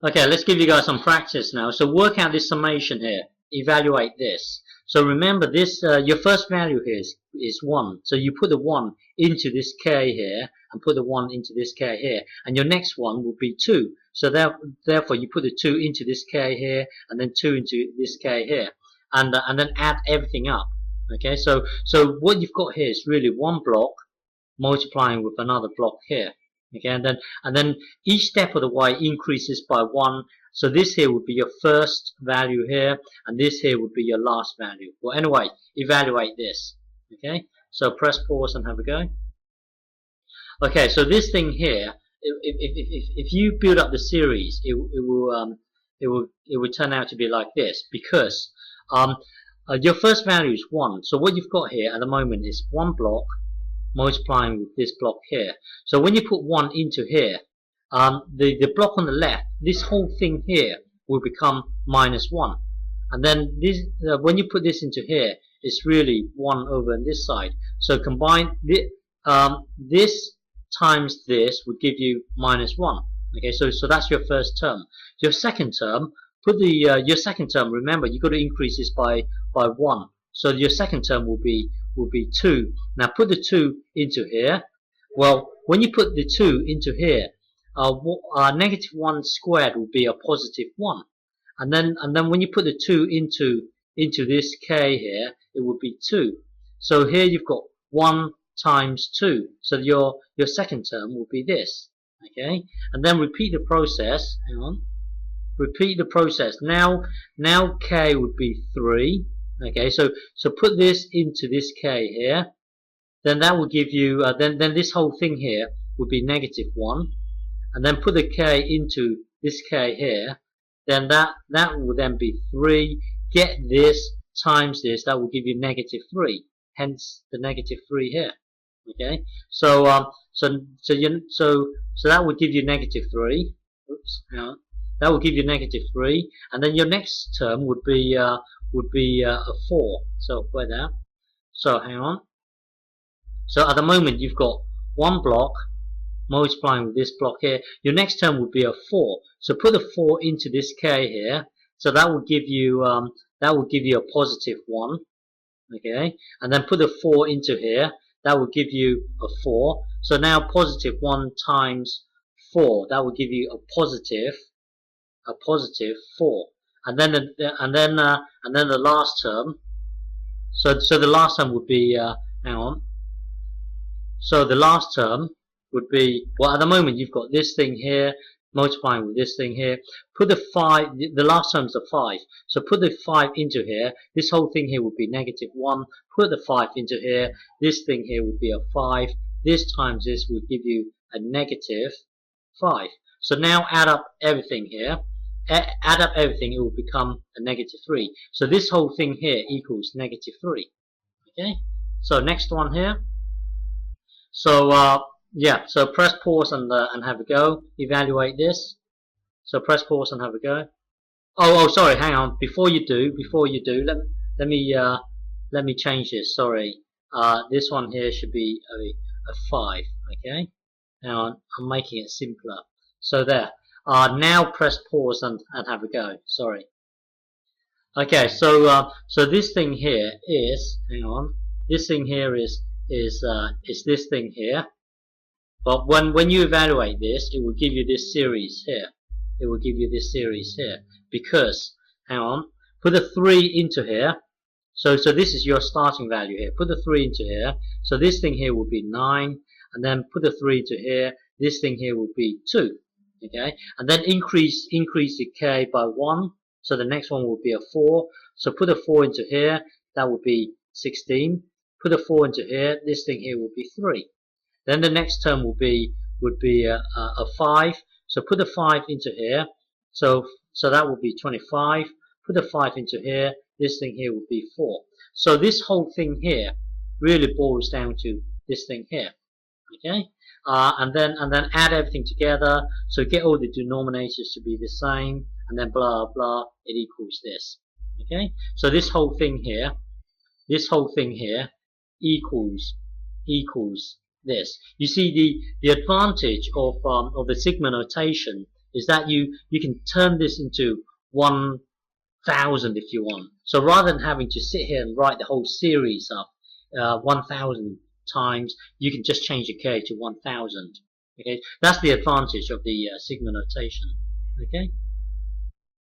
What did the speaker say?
Okay, let's give you guys some practice now. So work out this summation here. Evaluate this. So remember this, your first value here is 1. So you put the 1 into this k here and put the 1 into this k here. And your next one will be 2. So therefore you put the 2 into this k here and then 2 into this k here. And then add everything up. Okay, so what you've got here is really one block multiplying with another block here. Okay, and then each step of the y increases by 1. So this here would be your first value here, and this here would be your last value. Well, anyway, evaluate this. Okay, so press pause and have a go. Okay, so this thing here, if you build up the series, it will turn out to be like this, because your first value is 1. So what you've got here at the moment is one block multiplying with this block here. So when you put 1 into here, the block on the left, this whole thing here will become minus 1. And then this, when you put this into here, it's really 1 over on this side. So combine this times this would give you minus 1. Okay, so that's your first term. Your second term, put the your second term. Remember, you've got to increase this by 1. So your second term will be 2. Now put the 2 into here. Well, when you put the 2 into here, negative 1 squared will be a positive 1. And then when you put the 2 into this k here, it will be 2. So here you've got 1 times 2. So your second term will be this. Okay? And then repeat the process. Hang on. Repeat the process. Now k would be 3. Okay, so put this into this k here, then that will give you, then this whole thing here would be negative 1, and then put the k into this k here, then that will then be 3, get this times this, that will give you negative 3, hence the negative 3 here. Okay, so that would give you negative 3, oops, hang on. That will give you negative 3, and then your next term would be a 4. So where that? So hang on. So at the moment you've got one block multiplying with this block here. Your next term would be a 4. So put a 4 into this k here. So that will give you a positive 1. Okay, and then put a 4 into here. That will give you a 4. So now positive 1 times 4. That will give you a positive 4. And then the last term. So the last term would be hang on. So the last term would be, well, at the moment you've got this thing here multiplying with this thing here. Put the 5. The last term is a 5. So put the 5 into here. This whole thing here would be negative 1. Put the 5 into here. This thing here would be a 5. This times this would give you a negative 5. So now add up everything here. Add up everything, it will become a negative 3. So this whole thing here equals negative 3. Okay, so next one here. So yeah, so press pause and have a go. Evaluate this. So press pause and have a go. Oh, sorry, hang on. Before you do, let me change this. Sorry, this one here should be a 5. Okay, now I'm making it simpler. So there. Now press pause and have a go. Sorry. Okay, so this thing here is, hang on, this thing here is this thing here. But when you evaluate this, it will give you this series here. It will give you this series here because, hang on, put a 3 into here. So this is your starting value here. Put the 3 into here. So this thing here will be 9, and then put the 3 into here. This thing here will be 2. Okay, and then increase the k by 1. So the next one will be a 4. So put a 4 into here. That will be 16. Put a 4 into here. This thing here will be 3. Then the next term would be a 5. So put a 5 into here. So that will be 25. Put a 5 into here. This thing here will be 4. So this whole thing here really boils down to this thing here. Okay, and then add everything together. So get all the denominators to be the same, and then blah blah. It equals this. Okay, so this whole thing here equals this. You see the advantage of the sigma notation is that you can turn this into 1000 if you want. So rather than having to sit here and write the whole series up 1000 times, you can just change the k to 1000. Okay, that's the advantage of the sigma notation. Okay.